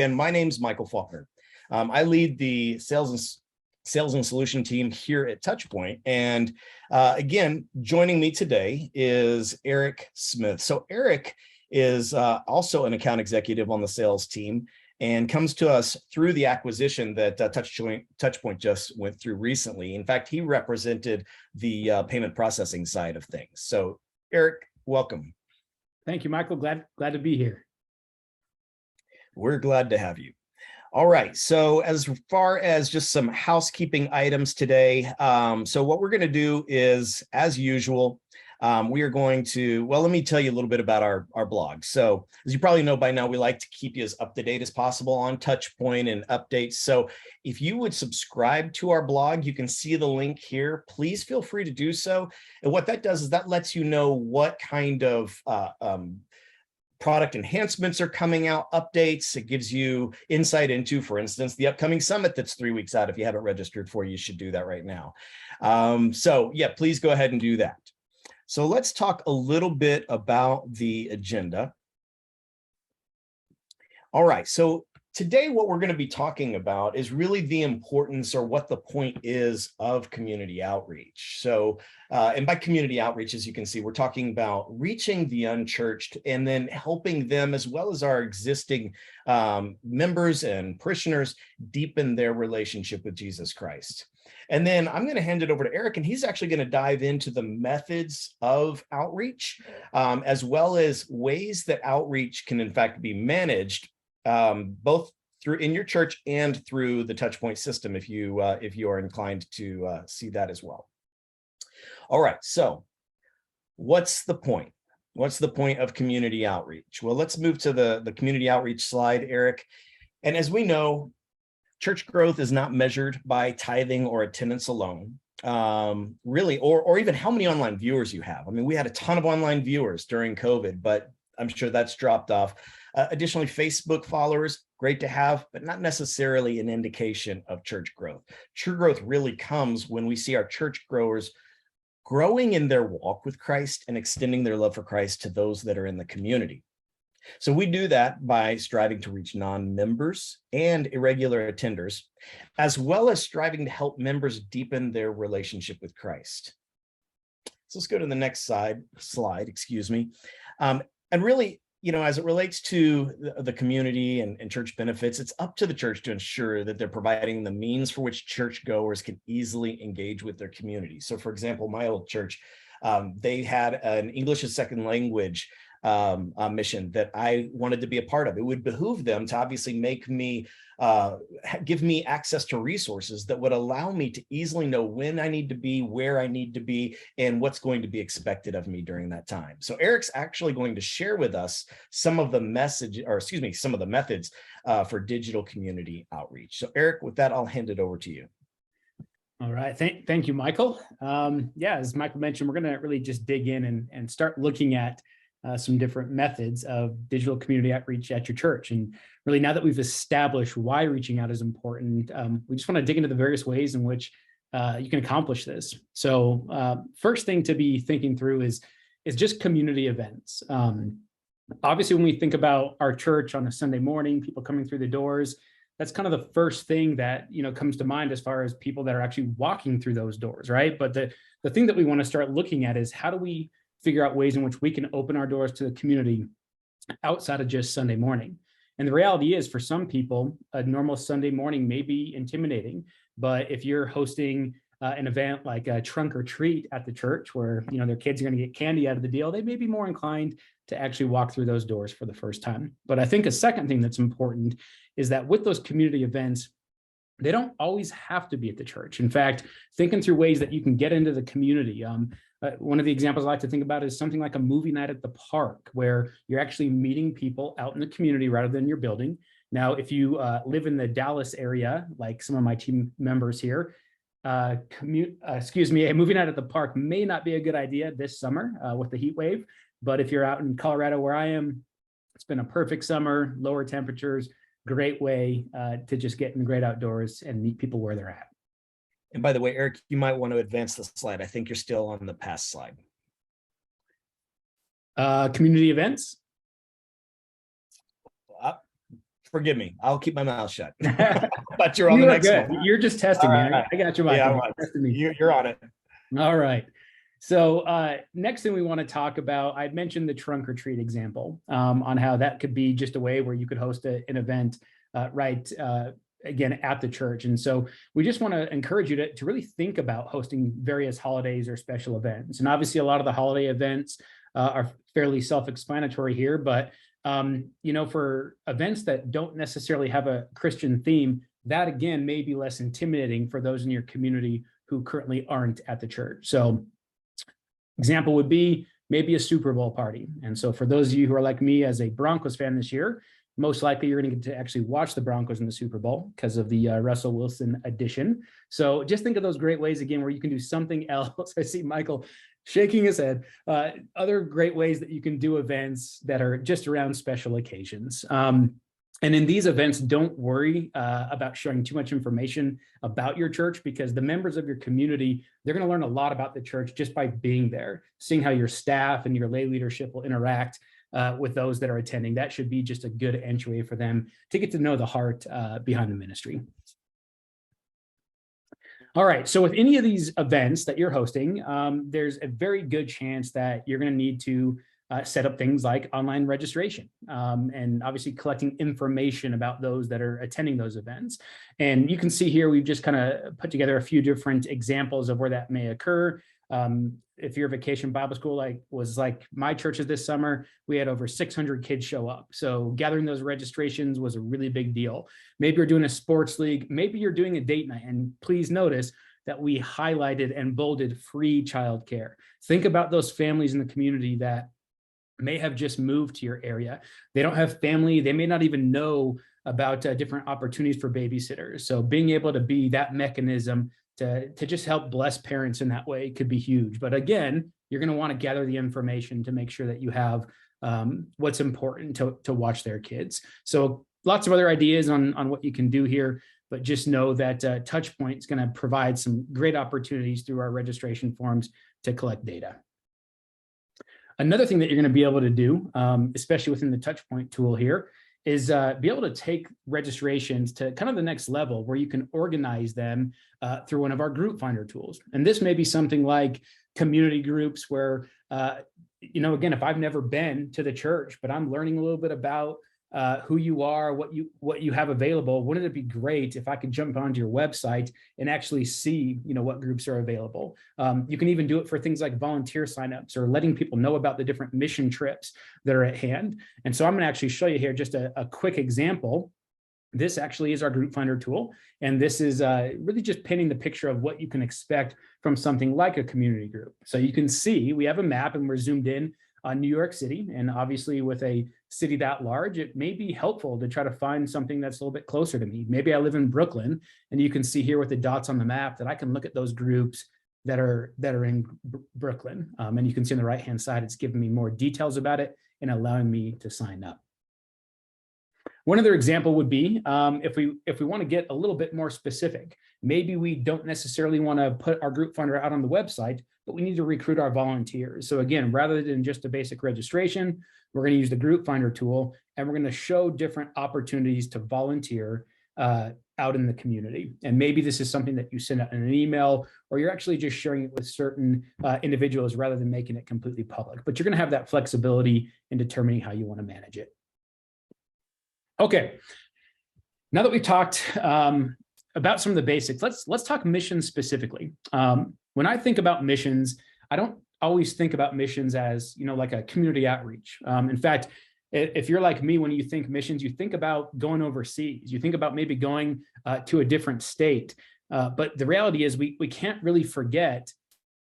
And my name's Michael Faulkner. I lead the sales and solution team here at Touchpoint. And again, joining me today is Eric Smith. So Eric is also an account executive on the sales team and comes to us through the acquisition that Touchpoint just went through recently. In fact, he represented the payment processing side of things. So Eric, welcome. Thank you, Michael. Glad to be here. We're glad to have you. All right. So as far as just some housekeeping items today, so what we're going to do is, as usual, we are going to, well, let me tell you a little bit about our blog. So as you probably know by now, we like to keep you as up to date as possible on Touchpoint and updates. So if you would subscribe to our blog, you can see the link here. Please feel free to do so. And what that does is that lets you know what kind of product enhancements are coming out, updates. It gives you insight into, for instance, the upcoming summit that's 3 weeks out. If you haven't registered for it, you should do that right now. So yeah, please go ahead and do that. So let's talk a little bit about the agenda. All right, so today what we're going to be talking about is really the importance, or what the point is, of community outreach. So, and by community outreach, as you can see, we're talking about reaching the unchurched and then helping them, as well as our existing members and parishioners, deepen their relationship with Jesus Christ. And then I'm going to hand it over to Eric, and he's actually going to dive into the methods of outreach, as well as ways that outreach can, in fact, be managed, both through in your church and through the Touchpoint system, if you are inclined to see that as well. All right, so what's the point? What's the point of community outreach? Well, let's move to the community outreach slide, Eric. And as we know, church growth is not measured by tithing or attendance alone, really, or even how many online viewers you have. I mean, we had a ton of online viewers during COVID, but I'm sure that's dropped off. Additionally, Facebook followers, great to have, but not necessarily an indication of church growth. True growth really comes when we see our church growers growing in their walk with Christ and extending their love for Christ to those that are in the community. So we do that by striving to reach non-members and irregular attenders, as well as striving to help members deepen their relationship with Christ. So let's go to the next slide, excuse me. And really, you know, as it relates to the community and church benefits, it's up to the church to ensure that they're providing the means for which churchgoers can easily engage with their community. So for example, my old church, they had an English as second language mission that I wanted to be a part of. It would behoove them to obviously give me access to resources that would allow me to easily know when I need to be, where I need to be, and what's going to be expected of me during that time. So Eric's actually going to share with us some of the methods for digital community outreach. So Eric, with that, I'll hand it over to you. All right. Thank you, Michael. Yeah, as Michael mentioned, we're going to really just dig in and start looking at some different methods of digital community outreach at your church. And really, now that we've established why reaching out is important, we just want to dig into the various ways in which you can accomplish this. So first thing to be thinking through is just community events. Obviously, when we think about our church on a Sunday morning, people coming through the doors, that's kind of the first thing that, you know, comes to mind as far as people that are actually walking through those doors, right? But the thing that we want to start looking at is, how do we figure out ways in which we can open our doors to the community outside of just Sunday morning? And the reality is, for some people, a normal Sunday morning may be intimidating, but if you're hosting an event like a trunk or treat at the church, where, you know, their kids are going to get candy out of the deal, they may be more inclined to actually walk through those doors for the first time. But I think a second thing that's important is that with those community events, they don't always have to be at the church. In fact, thinking through ways that you can get into the community. One of the examples I like to think about is something like a movie night at the park, where you're actually meeting people out in the community rather than your building. Now, if you live in the Dallas area, like some of my team members here, a movie night at the park may not be a good idea this summer with the heat wave. But if you're out in Colorado where I am, it's been a perfect summer, lower temperatures, great way to just get in the great outdoors and meet people where they're at. And by the way, Eric, you might want to advance the slide. I think you're still on the past slide. Community events. Forgive me. I'll keep my mouth shut. But you're on You the are next good. one. You're just testing me. Right. I got you, Yeah, Michael. You're testing me. you're on it. All right. So next thing we want to talk about, I'd mentioned the trunk or treat example on how that could be just a way where you could host an event again, at the church. And so we just want to encourage you to really think about hosting various holidays or special events. And obviously a lot of the holiday events are fairly self-explanatory here, but for events that don't necessarily have a Christian theme, that again may be less intimidating for those in your community who currently aren't at the church. So example would be maybe a Super Bowl party. And so for those of you who are like me as a Broncos fan this year, most likely you're going to get to actually watch the Broncos in the Super Bowl because of the Russell Wilson edition. So just think of those great ways again where you can do something else. I see Michael shaking his head. Other great ways that you can do events that are just around special occasions. And in these events, don't worry about sharing too much information about your church, because the members of your community, they're going to learn a lot about the church just by being there, seeing how your staff and your lay leadership will interact with those that are attending. That should be just a good entry for them to get to know the heart behind the ministry. All right, so with any of these events that you're hosting, there's a very good chance that you're going to need to set up things like online registration and obviously collecting information about those that are attending those events. And you can see here, we've just kind of put together a few different examples of where that may occur. If your vacation Bible school was like my church's this summer, we had over 600 kids show up. So gathering those registrations was a really big deal. Maybe you're doing a sports league, maybe you're doing a date night. And please notice that we highlighted and bolded free childcare. Think about those families in the community that may have just moved to your area. They don't have family. They may not even know about different opportunities for babysitters. So being able to be that mechanism to just help bless parents in that way could be huge. But again, you're going to want to gather the information to make sure that you have what's important to watch their kids. So lots of other ideas on what you can do here, but just know that Touchpoint is going to provide some great opportunities through our registration forms to collect data. Another thing that you're going to be able to do, especially within the Touchpoint tool here, is be able to take registrations to kind of the next level where you can organize them through one of our group finder tools. And this may be something like community groups where, again, if I've never been to the church, but I'm learning a little bit about who you are, what you have available, wouldn't it be great if I could jump onto your website and actually see, what groups are available? You can even do it for things like volunteer signups or letting people know about the different mission trips that are at hand. And so I'm going to actually show you here just a quick example. This actually is our group finder tool. And this is really just painting the picture of what you can expect from something like a community group. So you can see we have a map and we're zoomed in on New York City. And obviously with a city that large, it may be helpful to try to find something that's a little bit closer to me. Maybe I live in Brooklyn, and you can see here with the dots on the map that I can look at those groups that are in Brooklyn. And you can see on the right-hand side, it's giving me more details about it and allowing me to sign up. One other example would be if we want to get a little bit more specific, maybe we don't necessarily want to put our group finder out on the website, but we need to recruit our volunteers. So again, rather than just a basic registration, we're going to use the group finder tool, and we're going to show different opportunities to volunteer out in the community. And maybe this is something that you send out in an email, or you're actually just sharing it with certain individuals rather than making it completely public. But you're going to have that flexibility in determining how you want to manage it. Okay, now that we've talked about some of the basics, let's talk missions specifically. When I think about missions, I don't always think about missions as, like a community outreach. In fact, if you're like me, when you think missions, you think about going overseas. You think about maybe going to a different state. But the reality is we can't really forget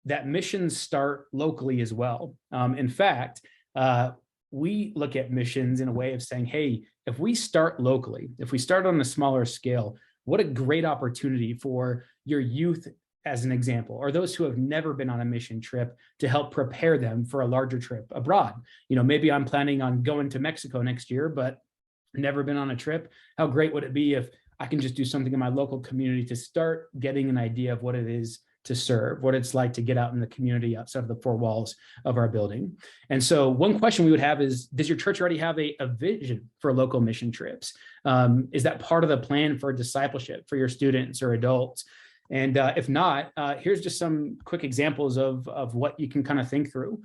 that missions start locally as well. In fact, we look at missions in a way of saying, hey, if we start locally, if we start on a smaller scale, what a great opportunity for your youth, as an example, or those who have never been on a mission trip, to help prepare them for a larger trip abroad. Maybe I'm planning on going to Mexico next year, but never been on a trip. How great would it be if I can just do something in my local community to start getting an idea of what it is to serve, what it's like to get out in the community outside of the four walls of our building. And so one question we would have is, does your church already have a vision for local mission trips? Is that part of the plan for discipleship for your students or adults? And if not, here's just some quick examples of what you can kind of think through.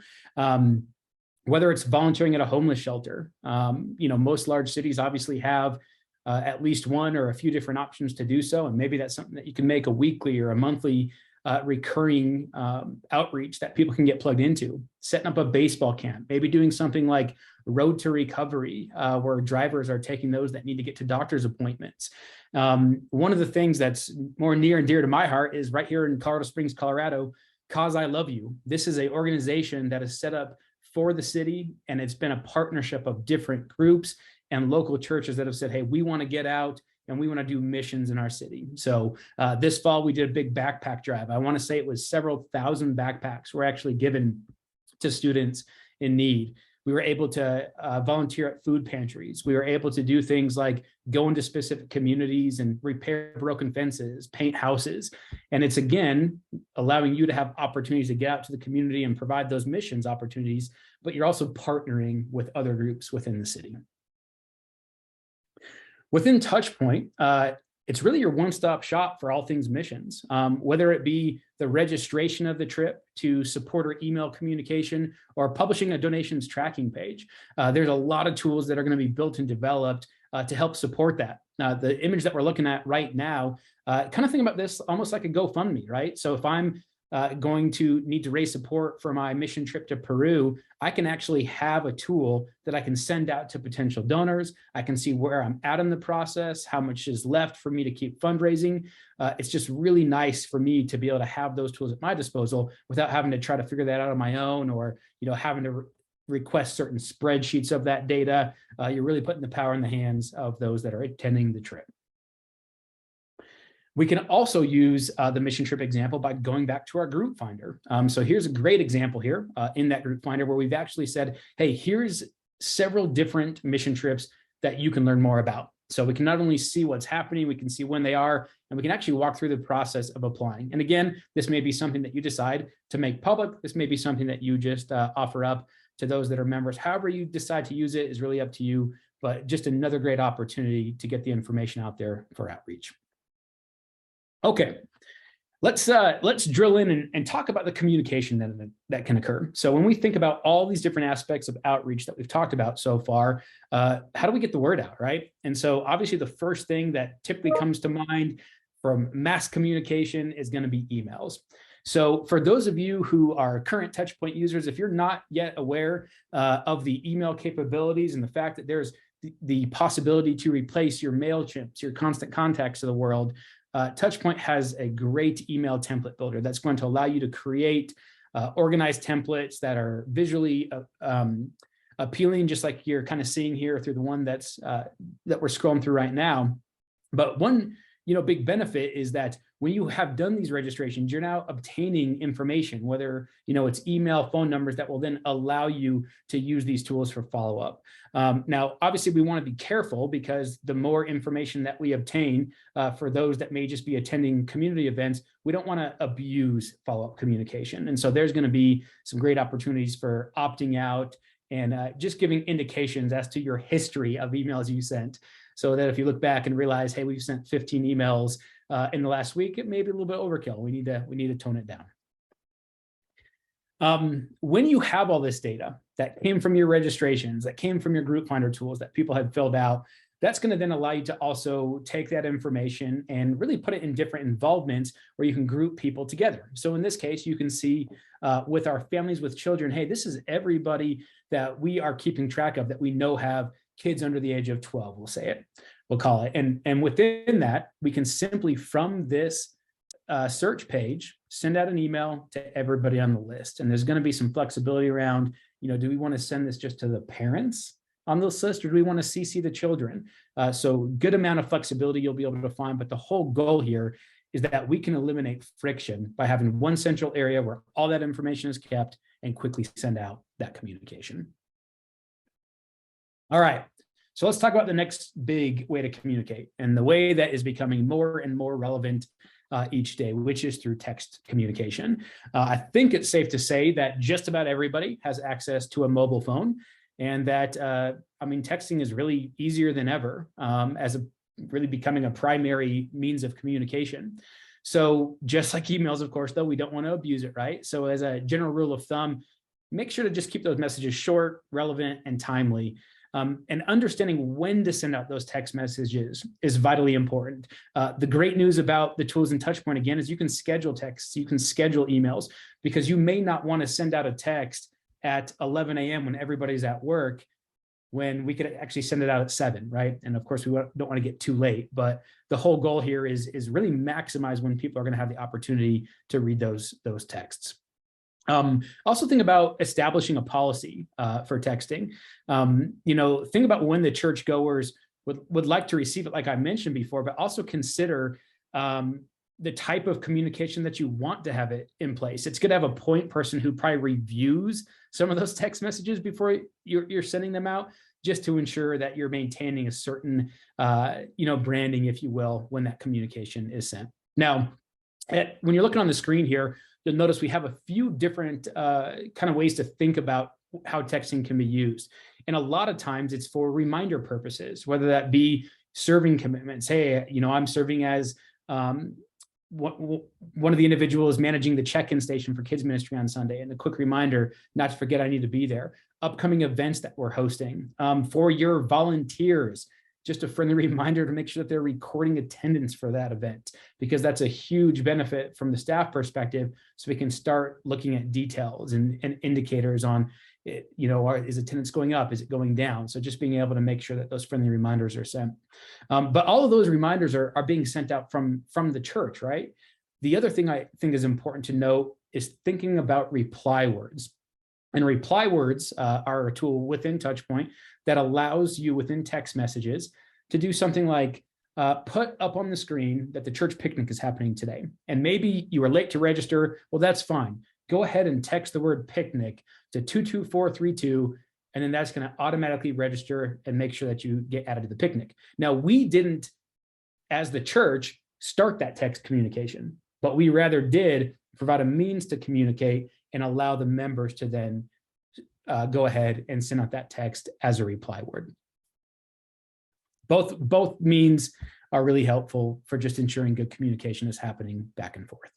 Whether it's volunteering at a homeless shelter, most large cities obviously have at least one or a few different options to do so. And maybe that's something that you can make a weekly or a monthly recurring outreach that people can get plugged into. Setting up a baseball camp, maybe doing something like Road to Recovery, where drivers are taking those that need to get to doctor's appointments. One of the things that's more near and dear to my heart is right here in Colorado Springs, Colorado, Cause I Love You. This is an organization that is set up for the city, and it's been a partnership of different groups and local churches that have said, hey, we want to get out and we want to do missions in our city. So this fall, we did a big backpack drive. I want to say it was several thousand backpacks were actually given to students in need. We were able to volunteer at food pantries. We were able to do things like go into specific communities and repair broken fences, paint houses. And it's, again, allowing you to have opportunities to get out to the community and provide those missions opportunities, but you're also partnering with other groups within the city. Within Touchpoint, it's really your one-stop shop for all things missions, whether it be the registration of the trip to supporter email communication or publishing a donations tracking page. There's a lot of tools that are going to be built and developed to help support that. The image that we're looking at right now, kind of think about this almost like a GoFundMe, right? So if I'm going to need to raise support for my mission trip to Peru, I can actually have a tool that I can send out to potential donors. I can see where I'm at in the process, how much is left for me to keep fundraising. It's just really nice for me to be able to have those tools at my disposal without having to try to figure that out on my own, or having to request certain spreadsheets of that data. You're really putting the power in the hands of those that are attending the trip. We can also use the mission trip example by going back to our group finder. So here's a great example here in that group finder where we've actually said, hey, here's several different mission trips that you can learn more about. So we can not only see what's happening, we can see when they are, and we can actually walk through the process of applying. And again, this may be something that you decide to make public. This may be something that you just offer up to those that are members. However you decide to use it is really up to you, but just another great opportunity to get the information out there for outreach. Okay, let's drill in and talk about the communication that can occur. So when we think about all these different aspects of outreach that we've talked about so far, how do we get the word out, right? And so obviously the first thing that typically comes to mind from mass communication is going to be emails. So for those of you who are current Touchpoint users, if you're not yet aware of the email capabilities and the fact that there's the possibility to replace your MailChimps, your Constant Contacts of the world, Touchpoint has a great email template builder that's going to allow you to create organized templates that are visually appealing, just like you're kind of seeing here through the one that we're scrolling through right now. But one big benefit is that when you have done these registrations, you're now obtaining information, whether it's email, phone numbers that will then allow you to use these tools for follow-up. Now, obviously, we want to be careful because the more information that we obtain for those that may just be attending community events, we don't want to abuse follow-up communication. And so there's going to be some great opportunities for opting out and just giving indications as to your history of emails you sent, so that if you look back and realize, hey, we've sent 15 emails in the last week, it may be a little bit overkill. We need to tone it down. When you have all this data that came from your registrations, that came from your group finder tools that people had filled out, that's going to then allow you to also take that information and really put it in different involvements where you can group people together. So in this case, you can see with our families with children, hey, this is everybody that we are keeping track of that we know have kids under the age of 12, we'll call it. And within that, we can simply from this search page, send out an email to everybody on the list. And there's going to be some flexibility around, do we want to send this just to the parents on this list, or do we want to CC the children? So good amount of flexibility you'll be able to find, but the whole goal here is that we can eliminate friction by having one central area where all that information is kept and quickly send out that communication. All right, So let's talk about the next big way to communicate, and the way that is becoming more and more relevant each day, which is through text communication. I think it's safe to say that just about everybody has access to a mobile phone, and that, texting is really easier than ever really becoming a primary means of communication. So just like emails, of course, though, we don't want to abuse it, right? So as a general rule of thumb, make sure to just keep those messages short, relevant, and timely. And understanding when to send out those text messages is vitally important. The great news about the tools in Touchpoint, again, is you can schedule texts, you can schedule emails, because you may not want to send out a text at 11 a.m. when everybody's at work, when we could actually send it out at 7, right? And of course, we don't want to get too late, but the whole goal here is really maximize when people are going to have the opportunity to read those texts. Also think about establishing a policy for texting. Think about when the churchgoers would like to receive it, like I mentioned before, but also consider the type of communication that you want to have it in place. It's good to have a point person who probably reviews some of those text messages before you're sending them out, just to ensure that you're maintaining a certain, branding, if you will, when that communication is sent. Now, when you're looking on the screen here, you'll notice we have a few different kind of ways to think about how texting can be used. And a lot of times it's for reminder purposes, whether that be serving commitments. Hey, I'm serving as one of the individuals managing the check-in station for kids ministry on Sunday, and a quick reminder not to forget I need to be there. Upcoming events that we're hosting, for your volunteers, just a friendly reminder to make sure that they're recording attendance for that event, because that's a huge benefit from the staff perspective. So we can start looking at details and indicators on it, is attendance going up? Is it going down? So just being able to make sure that those friendly reminders are sent. But all of those reminders are being sent out from the church, right? The other thing I think is important to note is thinking about reply words. And reply words are a tool within Touchpoint that allows you within text messages to do something like put up on the screen that the church picnic is happening today. And maybe you were late to register. Well, that's fine. Go ahead and text the word picnic to 22432, and then that's going to automatically register and make sure that you get added to the picnic. Now, we didn't, as the church, start that text communication, but we rather did provide a means to communicate and allow the members to then go ahead and send out that text as a reply word. Both means are really helpful for just ensuring good communication is happening back and forth.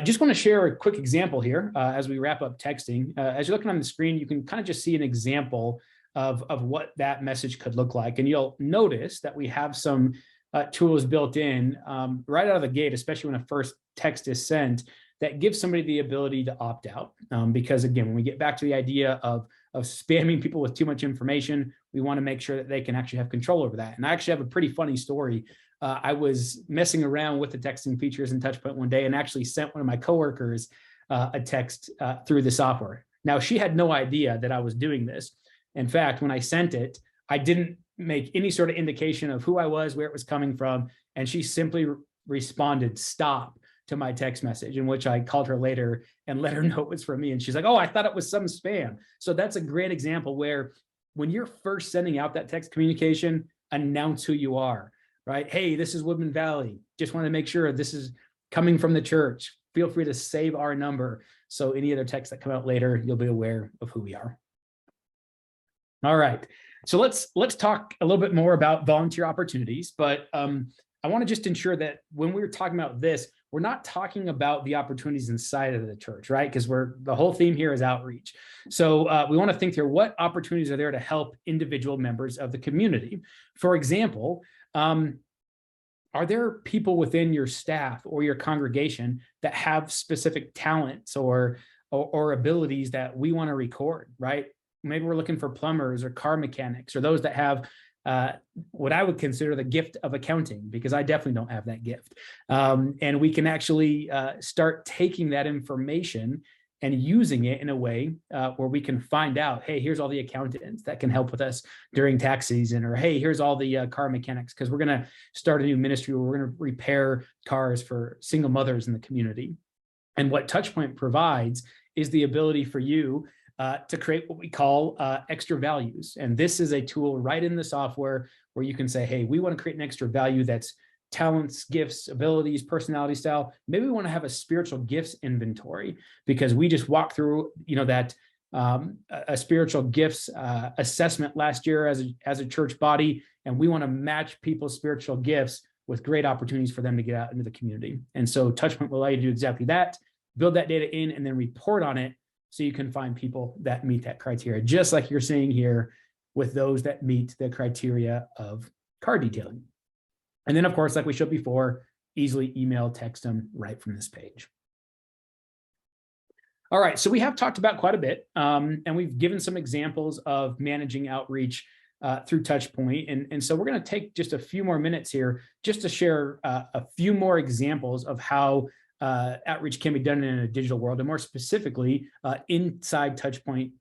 Just want to share a quick example here as we wrap up texting. As you're looking on the screen, you can kind of just see an example of what that message could look like. And you'll notice that we have some tools built in right out of the gate, especially when a first text is sent, that gives somebody the ability to opt out. Because again, when we get back to the idea of spamming people with too much information, we want to make sure that they can actually have control over that. And I actually have a pretty funny story. I was messing around with the texting features in Touchpoint one day and actually sent one of my coworkers a text through the software. Now, she had no idea that I was doing this. In fact, when I sent it, I didn't make any sort of indication of who I was, where it was coming from, and she simply responded, "Stop," to my text message, in which I called her later and let her know it was from me. And she's like, "Oh, I thought it was some spam." So that's a great example where when you're first sending out that text communication, announce who you are, right? Hey, this is Woodman Valley. Just want to make sure this is coming from the church. Feel free to save our number, so any other texts that come out later, you'll be aware of who we are. All right. So let's talk a little bit more about volunteer opportunities, but I want to just ensure that when we're talking about this, we're not talking about the opportunities inside of the church, right? Because the whole theme here is outreach. So we want to think through what opportunities are there to help individual members of the community. For example, are there people within your staff or your congregation that have specific talents or abilities that we want to record, right? Maybe we're looking for plumbers or car mechanics, or those that have what I would consider the gift of accounting, because I definitely don't have that gift. And we can actually start taking that information and using it in a way where we can find out, hey, here's all the accountants that can help with us during tax season, or hey, here's all the car mechanics, because we're going to start a new ministry where we're going to repair cars for single mothers in the community. And what Touchpoint provides is the ability for you to create what we call extra values. And this is a tool right in the software where you can say, hey, we want to create an extra value that's talents, gifts, abilities, personality style. Maybe we want to have a spiritual gifts inventory because we just walked through, that a spiritual gifts assessment last year as a church body, and we want to match people's spiritual gifts with great opportunities for them to get out into the community. And so Touchpoint will allow you to do exactly that, build that data in, and then report on it so you can find people that meet that criteria, just like you're seeing here with those that meet the criteria of card detailing. And then, of course, like we showed before, easily email, text them right from this page. All right, so we have talked about quite a bit, and we've given some examples of managing outreach through Touchpoint. And so we're going to take just a few more minutes here just to share a few more examples of how outreach can be done in a digital world, and more specifically inside Touchpoint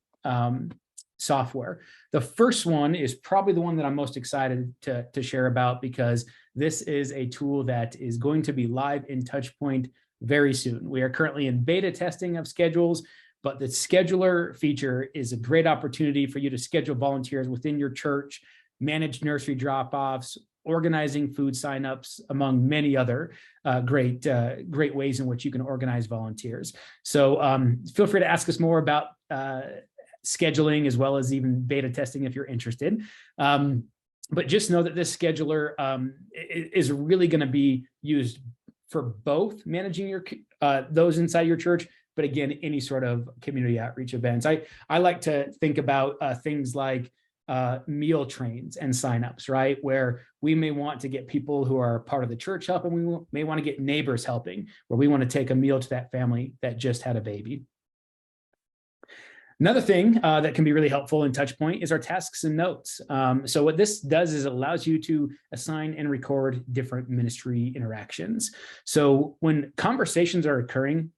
software. The first one is probably the one that I'm most excited to share about, because this is a tool that is going to be live in Touchpoint very soon. We are currently in beta testing of schedules, but the scheduler feature is a great opportunity for you to schedule volunteers within your church, manage nursery drop-offs, organizing food signups, among many other great ways in which you can organize volunteers. So feel free to ask us more about scheduling, as well as even beta testing if you're interested. But just know that this scheduler is really going to be used for both managing your those inside your church, but again, any sort of community outreach events. I like to think about things like meal trains and signups, right? Where we may want to get people who are part of the church helping, we may want to get neighbors helping, where we want to take a meal to that family that just had a baby. Another thing that can be really helpful in Touchpoint is our tasks and notes. So what this does is it allows you to assign and record different ministry interactions. So when conversations are occurring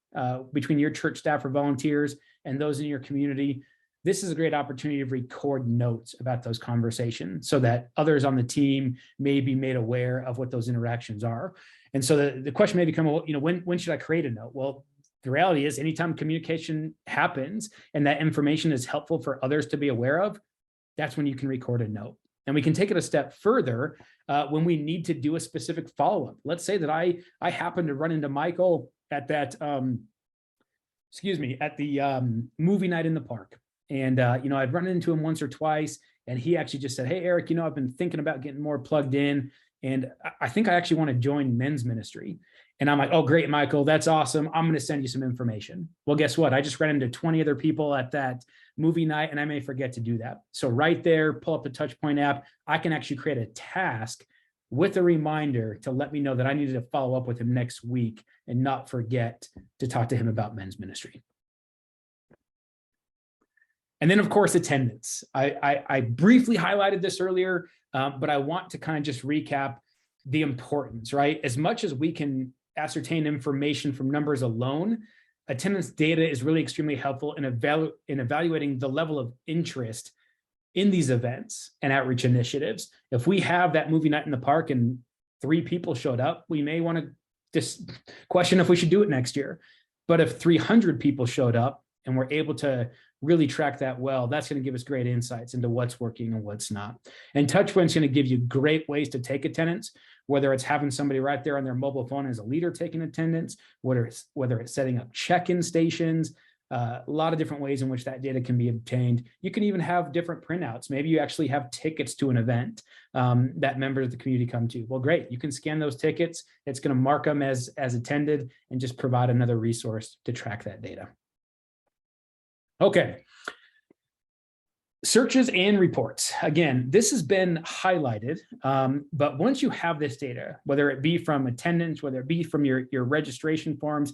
between your church staff or volunteers and those in your community, this is a great opportunity to record notes about those conversations so that others on the team may be made aware of what those interactions are. And so the question may become, well, when should I create a note? Well, the reality is anytime communication happens and that information is helpful for others to be aware of, that's when you can record a note. And we can take it a step further when we need to do a specific follow-up. Let's say that I happen to run into Michael at that, at the movie night in the park. And, I've run into him once or twice, and he actually just said, hey, Eric, I've been thinking about getting more plugged in, and I think I actually want to join men's ministry. And I'm like, oh, great, Michael, that's awesome. I'm going to send you some information. Well, guess what? I just ran into 20 other people at that movie night, and I may forget to do that. So right there, pull up the Touchpoint app. I can actually create a task with a reminder to let me know that I needed to follow up with him next week and not forget to talk to him about men's ministry. And then, of course, attendance. I briefly highlighted this earlier, but I want to kind of just recap the importance, right? As much as we can ascertain information from numbers alone, attendance data is really extremely helpful in evaluating the level of interest in these events and outreach initiatives. If we have that movie night in the park and 3 people showed up, we may want to just question if we should do it next year. But if 300 people showed up and we're able to really track that well, that's going to give us great insights into what's working and what's not. And Touchpoint's going to give you great ways to take attendance, whether it's having somebody right there on their mobile phone as a leader taking attendance, whether it's setting up check-in stations, a lot of different ways in which that data can be obtained. You can even have different printouts. Maybe you actually have tickets to an event that members of the community come to. Well, great. You can scan those tickets. It's going to mark them as attended and just provide another resource to track that data. Okay. Searches and reports. Again, this has been highlighted, but once you have this data, whether it be from attendance, whether it be from your registration forms,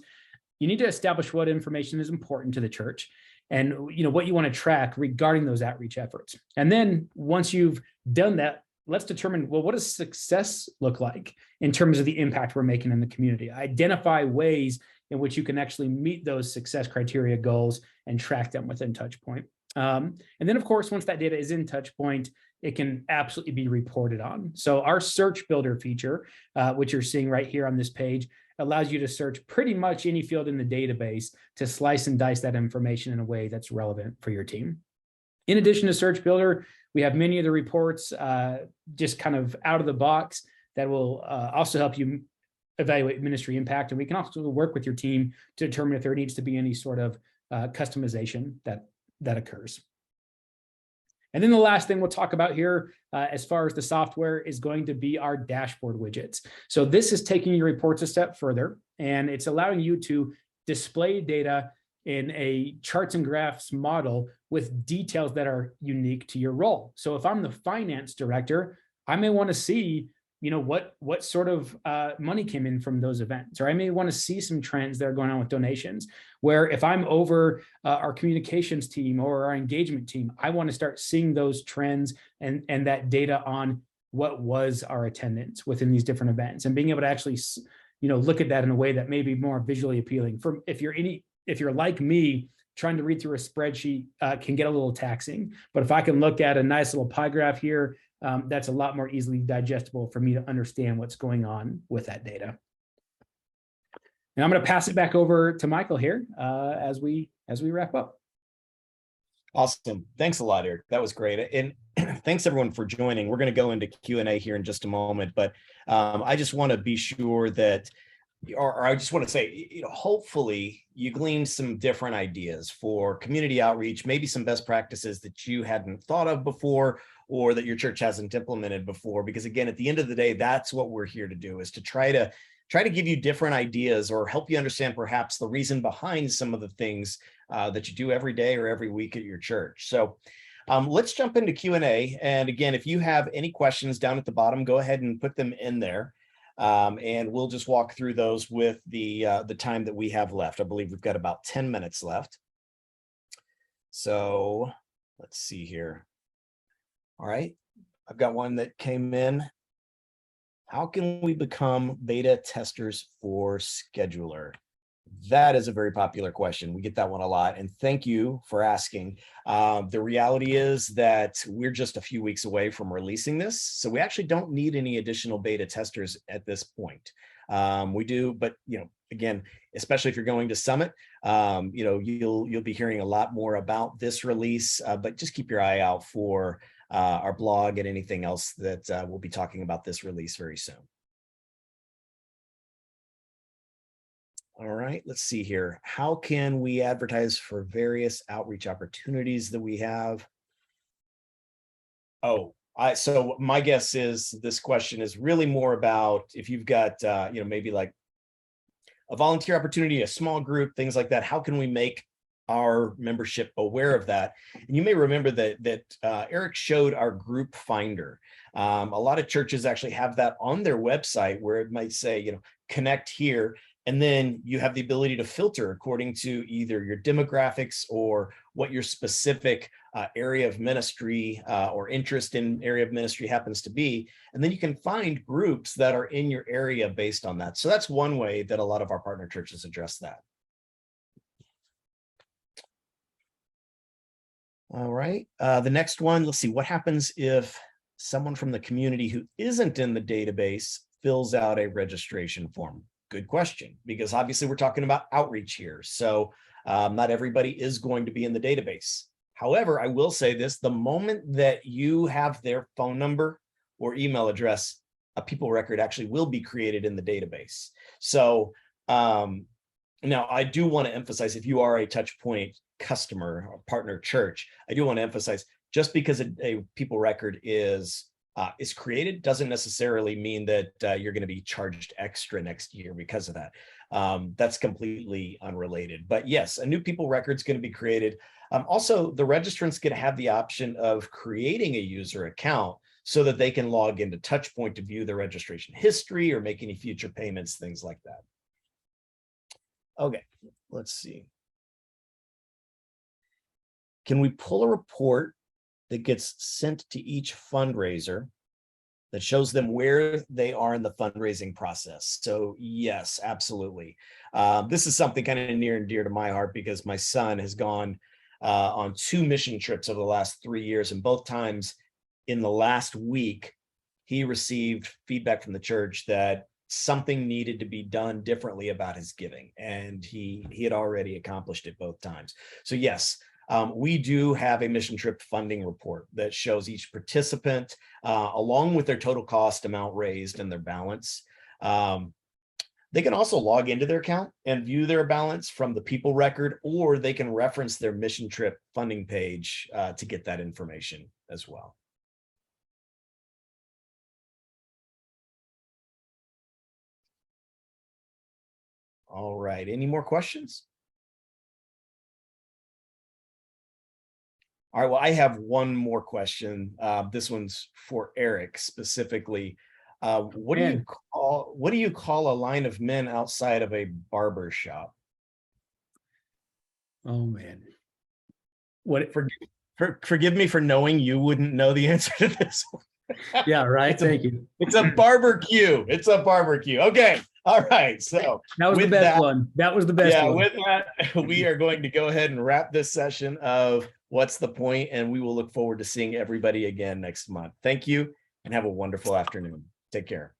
you need to establish what information is important to the church and what you want to track regarding those outreach efforts. And then once you've done that, let's determine, well, what does success look like in terms of the impact we're making in the community? Identify ways in which you can actually meet those success criteria goals and track them within Touchpoint. And then, of course, once that data is in Touchpoint, it can absolutely be reported on. So our search builder feature, which you're seeing right here on this page, allows you to search pretty much any field in the database to slice and dice that information in a way that's relevant for your team. In addition to Search Builder, we have many of the reports just kind of out of the box that will also help you evaluate ministry impact. And we can also work with your team to determine if there needs to be any sort of customization that occurs. And then the last thing we'll talk about here, as far as the software, is going to be our dashboard widgets. So this is taking your reports a step further, and it's allowing you to display data in a charts and graphs model with details that are unique to your role. So if I'm the finance director, I may want to see, what sort of money came in from those events, or I may want to see some trends that are going on with donations. Where if I'm over our communications team or our engagement team, I want to start seeing those trends and that data on what was our attendance within these different events, and being able to actually, look at that in a way that may be more visually appealing. If you're like me, trying to read through a spreadsheet can get a little taxing. But if I can look at a nice little pie graph here, that's a lot more easily digestible for me to understand what's going on with that data. And I'm going to pass it back over to Michael here as we wrap up. Awesome. Thanks a lot, Eric. That was great. And thanks everyone for joining. We're going to go into Q&A here in just a moment, but I just want to be sure that, or I just want to say, hopefully you gleaned some different ideas for community outreach, maybe some best practices that you hadn't thought of before, or that your church hasn't implemented before. Because again, at the end of the day, that's what we're here to do, is to try to give you different ideas or help you understand perhaps the reason behind some of the things that you do every day or every week at your church. So let's jump into Q&A. And again, if you have any questions down at the bottom, go ahead and put them in there. And we'll just walk through those with the time that we have left. I believe we've got about 10 minutes left. So let's see here. All right, I've got one that came in. How can we become beta testers for Scheduler? That is a very popular question. We get that one a lot, and thank you for asking. The reality is that we're just a few weeks away from releasing this, so we actually don't need any additional beta testers at this point. We do, but again, especially if you're going to Summit, you'll be hearing a lot more about this release. But just keep your eye out for our blog and anything else that we'll be talking about this release very soon. All right, let's see here. How can we advertise for various outreach opportunities that we have? So my guess is this question is really more about if you've got, maybe like a volunteer opportunity, a small group, things like that. How can we make our membership aware of that? And you may remember that Eric showed our group finder. A lot of churches actually have that on their website where it might say, connect here. And then you have the ability to filter according to either your demographics or what your specific area of ministry or interest in area of ministry happens to be. And then you can find groups that are in your area based on that. So that's one way that a lot of our partner churches address that. All right, the next one, let's see, what happens if someone from the community who isn't in the database fills out a registration form? Good question, because obviously we're talking about outreach here. So not everybody is going to be in the database. However, I will say this, the moment that you have their phone number or email address, a people record actually will be created in the database. So now I do want to emphasize, if you are a Touchpoint customer or partner church, I do want to emphasize, just because a people record is created doesn't necessarily mean that you're going to be charged extra next year because of that. That's completely unrelated. But yes, a new people record is going to be created. Also, the registrant's going to have the option of creating a user account so that they can log into Touchpoint to view their registration history or make any future payments, things like that. Okay, let's see. Can we pull a report that gets sent to each fundraiser that shows them where they are in the fundraising process? So yes, absolutely. This is something kind of near and dear to my heart because my son has gone on 2 mission trips over the last 3 years, and both times in the last week, he received feedback from the church that something needed to be done differently about his giving, and he had already accomplished it both times. So yes, we do have a mission trip funding report that shows each participant along with their total cost, amount raised, and their balance. They can also log into their account and view their balance from the people record, or they can reference their mission trip funding page to get that information as well. All right, any more questions? All right, well, I have one more question. This one's for Eric specifically. What do you call a line of men outside of a barber shop? Oh man. Forgive me for knowing you wouldn't know the answer to this one. Yeah, right. Thank you. It's a barbecue. It's a barbecue. Okay. All right. So that was the best one. That was the best one. With that, we are going to go ahead and wrap this session of What's the Point? And we will look forward to seeing everybody again next month. Thank you and have a wonderful afternoon. Take care.